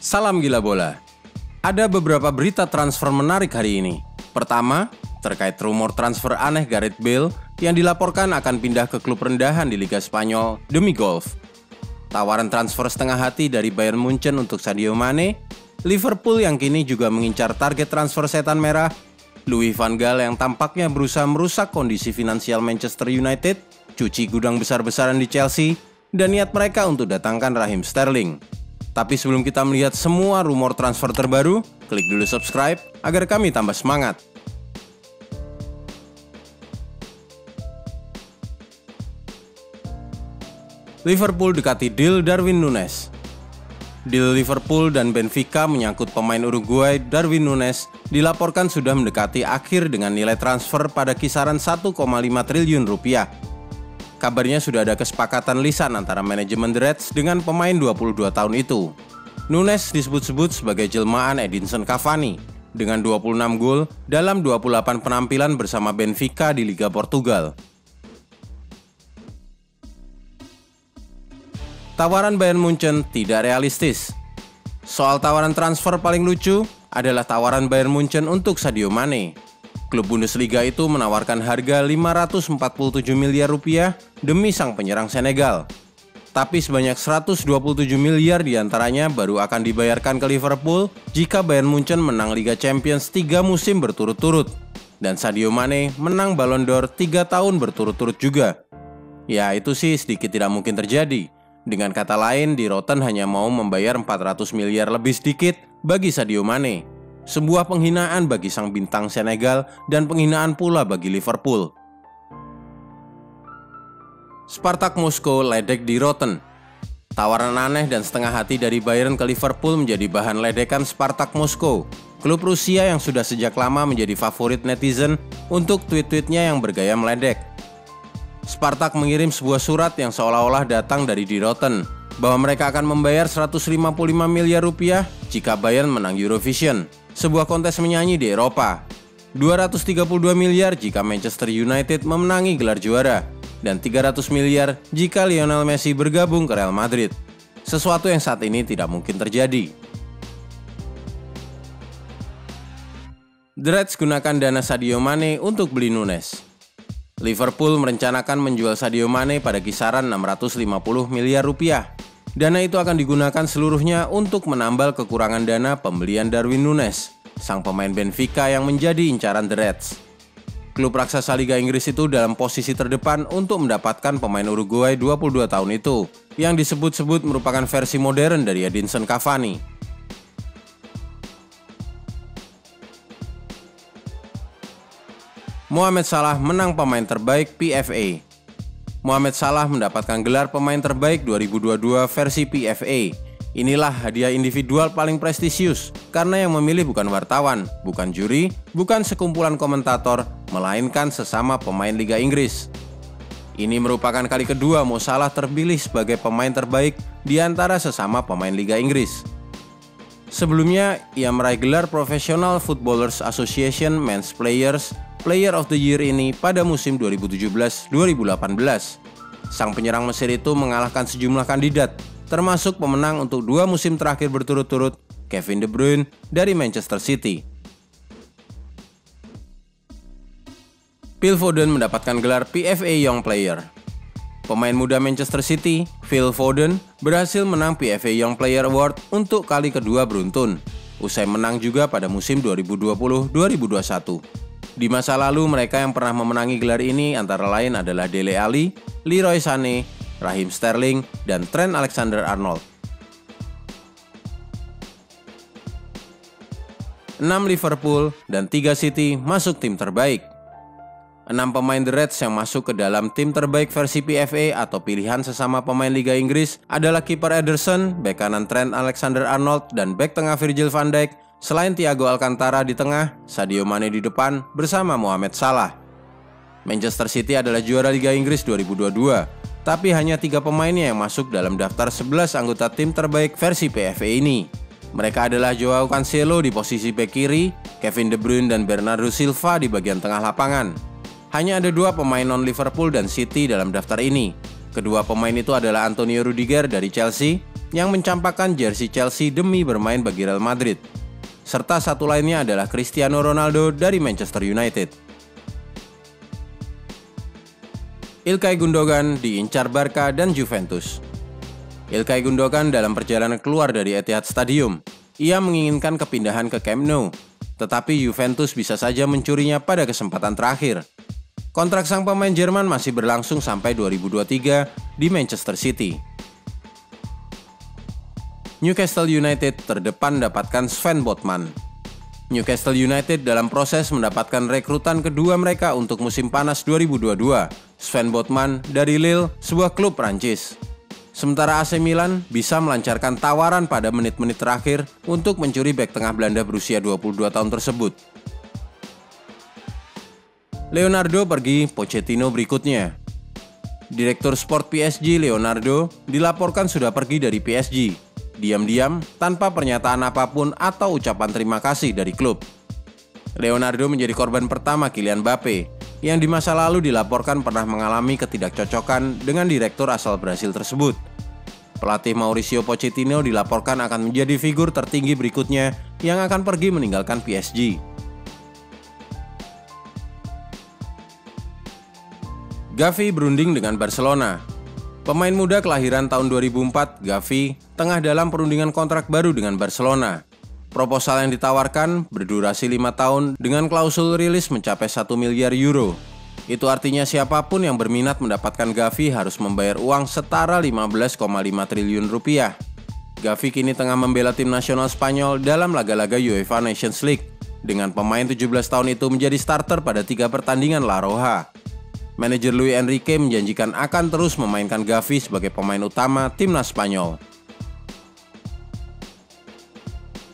Salam gila bola. Ada beberapa berita transfer menarik hari ini. Pertama, terkait rumor transfer aneh Gareth Bale yang dilaporkan akan pindah ke klub rendahan di Liga Spanyol demi golf. Tawaran transfer setengah hati dari Bayern Munchen untuk Sadio Mane, Liverpool yang kini juga mengincar target transfer setan merah, Louis van Gaal yang tampaknya berusaha merusak kondisi finansial Manchester United, cuci gudang besar-besaran di Chelsea, dan niat mereka untuk datangkan Raheem Sterling. Tapi sebelum kita melihat semua rumor transfer terbaru, klik dulu subscribe agar kami tambah semangat. Liverpool dekati deal Darwin Núñez. Deal Liverpool dan Benfica menyangkut pemain Uruguay Darwin Núñez dilaporkan sudah mendekati akhir dengan nilai transfer pada kisaran 1,5 triliun rupiah. Kabarnya sudah ada kesepakatan lisan antara manajemen The Reds dengan pemain 22 tahun itu. Núñez disebut-sebut sebagai jelmaan Edinson Cavani dengan 26 gol dalam 28 penampilan bersama Benfica di Liga Portugal. Tawaran Bayern Munchen tidak realistis. Soal tawaran transfer paling lucu adalah tawaran Bayern Munchen untuk Sadio Mane. Klub Bundesliga itu menawarkan harga 547 miliar rupiah demi sang penyerang Senegal. Tapi sebanyak 127 miliar diantaranya baru akan dibayarkan ke Liverpool jika Bayern Munchen menang Liga Champions 3 musim berturut-turut. Dan Sadio Mane menang Ballon d'Or 3 tahun berturut-turut juga. Ya itu sih sedikit tidak mungkin terjadi. Dengan kata lain, Die Roten hanya mau membayar 400 miliar lebih sedikit bagi Sadio Mane. Sebuah penghinaan bagi sang bintang Senegal dan penghinaan pula bagi Liverpool. Spartak Moskow ledek Die Roten. Tawaran aneh dan setengah hati dari Bayern ke Liverpool menjadi bahan ledekan Spartak Moskow, klub Rusia yang sudah sejak lama menjadi favorit netizen untuk tweet-tweetnya yang bergaya meledek. Spartak mengirim sebuah surat yang seolah-olah datang dari Die Roten bahwa mereka akan membayar 155 miliar rupiah jika Bayern menang Eurovision, sebuah kontes menyanyi di Eropa. 232 miliar jika Manchester United memenangi gelar juara, dan 300 miliar jika Lionel Messi bergabung ke Real Madrid. Sesuatu yang saat ini tidak mungkin terjadi. The Reds gunakan dana Sadio Mane untuk beli Núñez. Liverpool merencanakan menjual Sadio Mane pada kisaran 650 miliar rupiah. Dana itu akan digunakan seluruhnya untuk menambal kekurangan dana pembelian Darwin Núñez, sang pemain Benfica yang menjadi incaran The Reds. Klub raksasa Liga Inggris itu dalam posisi terdepan untuk mendapatkan pemain Uruguay 22 tahun itu, yang disebut-sebut merupakan versi modern dari Edinson Cavani. Mohamed Salah menang pemain terbaik PFA. Mohamed Salah mendapatkan gelar pemain terbaik 2022 versi PFA. Inilah hadiah individual paling prestisius karena yang memilih bukan wartawan, bukan juri, bukan sekumpulan komentator, melainkan sesama pemain Liga Inggris. Ini merupakan kali kedua Mo Salah terpilih sebagai pemain terbaik di antara sesama pemain Liga Inggris. Sebelumnya, ia meraih gelar Professional Footballers Association Men's Player of the Year ini pada musim 2017-2018. Sang penyerang Mesir itu mengalahkan sejumlah kandidat, termasuk pemenang untuk 2 musim terakhir berturut-turut, Kevin De Bruyne dari Manchester City. Phil Foden mendapatkan gelar PFA Young Player. Pemain muda Manchester City, Phil Foden, berhasil menang PFA Young Player Award untuk kali kedua beruntun, usai menang juga pada musim 2020-2021. Di masa lalu, mereka yang pernah memenangi gelar ini antara lain adalah Dele Alli, Leroy Sané, Raheem Sterling, dan Trent Alexander-Arnold. 6 Liverpool dan 3 City masuk tim terbaik. 6 pemain The Reds yang masuk ke dalam tim terbaik versi PFA atau pilihan sesama pemain Liga Inggris adalah kiper Ederson, bek kanan Trent Alexander-Arnold, dan bek tengah Virgil van Dijk, selain Thiago Alcantara di tengah, Sadio Mane di depan bersama Mohamed Salah. Manchester City adalah juara Liga Inggris 2022. Tapi hanya 3 pemainnya yang masuk dalam daftar 11 anggota tim terbaik versi PFA ini. Mereka adalah Joao Cancelo di posisi bek kiri, Kevin De Bruyne dan Bernardo Silva di bagian tengah lapangan. Hanya ada 2 pemain non-Liverpool dan City dalam daftar ini. Kedua pemain itu adalah Antonio Rudiger dari Chelsea yang mencampakkan jersey Chelsea demi bermain bagi Real Madrid. Serta satu lainnya adalah Cristiano Ronaldo dari Manchester United. Ilkay Gundogan diincar Barca dan Juventus. Ilkay Gundogan dalam perjalanan keluar dari Etihad Stadium. Ia menginginkan kepindahan ke Camp Nou, tetapi Juventus bisa saja mencurinya pada kesempatan terakhir. Kontrak sang pemain Jerman masih berlangsung sampai 2023 di Manchester City. Newcastle United terdepan mendapatkan Sven Botman. Newcastle United dalam proses mendapatkan rekrutan kedua mereka untuk musim panas 2022, Sven Botman dari Lille, sebuah klub Prancis. Sementara AC Milan bisa melancarkan tawaran pada menit-menit terakhir untuk mencuri bek tengah Belanda berusia 22 tahun tersebut. Leonardo pergi, Pochettino berikutnya. Direktur Sport PSG Leonardo dilaporkan sudah pergi dari PSG. Diam-diam, tanpa pernyataan apapun atau ucapan terima kasih dari klub. Leonardo menjadi korban pertama Kylian Mbappe, yang di masa lalu dilaporkan pernah mengalami ketidakcocokan dengan direktur asal Brasil tersebut. Pelatih Mauricio Pochettino dilaporkan akan menjadi figur tertinggi berikutnya yang akan pergi meninggalkan PSG. Gavi berunding dengan Barcelona. Pemain muda kelahiran tahun 2004, Gavi, tengah dalam perundingan kontrak baru dengan Barcelona. Proposal yang ditawarkan berdurasi 5 tahun dengan klausul rilis mencapai 1 miliar euro. Itu artinya siapapun yang berminat mendapatkan Gavi harus membayar uang setara 15,5 triliun rupiah. Gavi kini tengah membela tim nasional Spanyol dalam laga-laga UEFA Nations League. Dengan pemain 17 tahun itu menjadi starter pada 3 pertandingan La Roja. Manajer Luis Enrique menjanjikan akan terus memainkan Gavi sebagai pemain utama timnas Spanyol.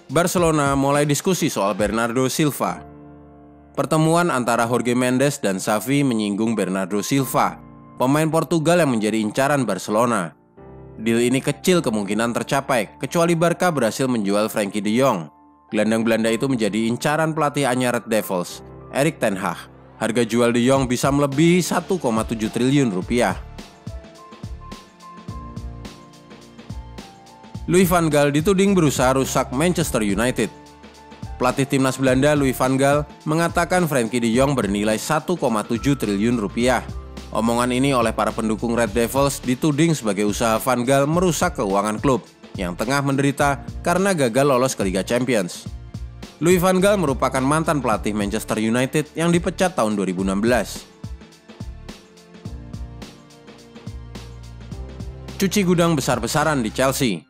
Barcelona mulai diskusi soal Bernardo Silva. Pertemuan antara Jorge Mendes dan Xavi menyinggung Bernardo Silva, pemain Portugal yang menjadi incaran Barcelona. Deal ini kecil kemungkinan tercapai, kecuali Barca berhasil menjual Frenkie de Jong. Gelandang Belanda itu menjadi incaran pelatih anyar Red Devils, Erik ten Hag. Harga jual de Jong bisa melebihi 1,7 triliun rupiah. Louis van Gaal dituding berusaha rusak Manchester United. Pelatih timnas Belanda Louis van Gaal mengatakan Frenkie de Jong bernilai 1,7 triliun rupiah. Omongan ini oleh para pendukung Red Devils dituding sebagai usaha Van Gaal merusak keuangan klub yang tengah menderita karena gagal lolos ke Liga Champions. Louis van Gaal merupakan mantan pelatih Manchester United yang dipecat tahun 2016. Cuci gudang besar-besaran di Chelsea.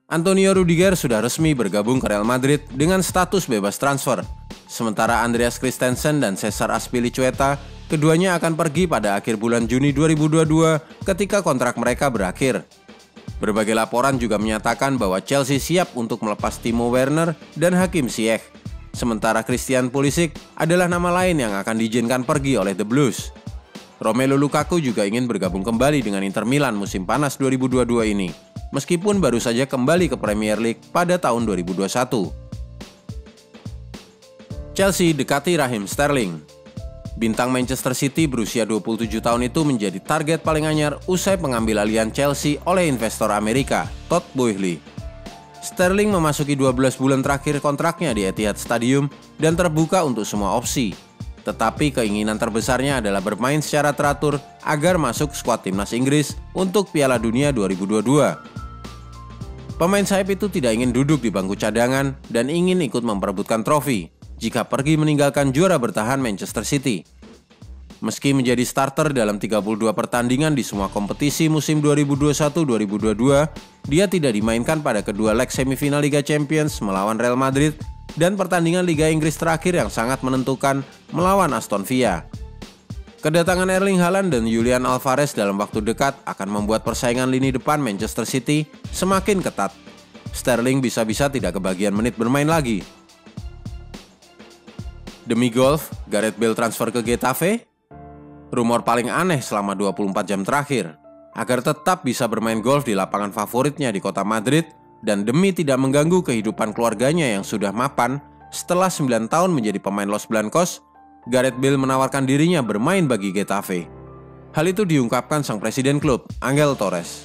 Antonio Rudiger sudah resmi bergabung ke Real Madrid dengan status bebas transfer. Sementara Andreas Christensen dan Cesar Azpilicueta, keduanya akan pergi pada akhir bulan Juni 2022 ketika kontrak mereka berakhir. Berbagai laporan juga menyatakan bahwa Chelsea siap untuk melepas Timo Werner dan Hakim Ziyech. Sementara Christian Pulisic adalah nama lain yang akan diizinkan pergi oleh The Blues. Romelu Lukaku juga ingin bergabung kembali dengan Inter Milan musim panas 2022 ini, meskipun baru saja kembali ke Premier League pada tahun 2021. Chelsea dekati Raheem Sterling. Bintang Manchester City berusia 27 tahun itu menjadi target paling anyar usai pengambil alihan Chelsea oleh investor Amerika, Todd Boehly. Sterling memasuki 12 bulan terakhir kontraknya di Etihad Stadium dan terbuka untuk semua opsi. Tetapi keinginan terbesarnya adalah bermain secara teratur agar masuk skuad timnas Inggris untuk Piala Dunia 2022. Pemain sayap itu tidak ingin duduk di bangku cadangan dan ingin ikut memperebutkan trofi jika pergi meninggalkan juara bertahan Manchester City. Meski menjadi starter dalam 32 pertandingan di semua kompetisi musim 2021-2022, dia tidak dimainkan pada kedua leg semifinal Liga Champions melawan Real Madrid dan pertandingan Liga Inggris terakhir yang sangat menentukan melawan Aston Villa. Kedatangan Erling Haaland dan Julian Alvarez dalam waktu dekat akan membuat persaingan lini depan Manchester City semakin ketat. Sterling bisa-bisa tidak kebagian menit bermain lagi. Demi golf, Gareth Bale transfer ke Getafe? Rumor paling aneh selama 24 jam terakhir. Agar tetap bisa bermain golf di lapangan favoritnya di kota Madrid dan demi tidak mengganggu kehidupan keluarganya yang sudah mapan setelah 9 tahun menjadi pemain Los Blancos, Gareth Bale menawarkan dirinya bermain bagi Getafe. Hal itu diungkapkan sang presiden klub, Angel Torres.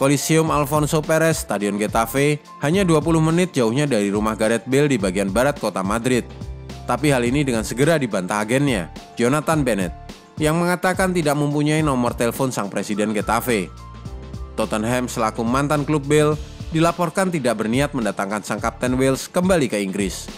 Coliseum Alfonso Perez, Stadion Getafe, hanya 20 menit jauhnya dari rumah Gareth Bale di bagian barat kota Madrid. Tapi hal ini dengan segera dibantah agennya, Jonathan Bennett, yang mengatakan tidak mempunyai nomor telepon sang presiden Getafe. Tottenham selaku mantan klub Bale dilaporkan tidak berniat mendatangkan sang kapten Wales kembali ke Inggris.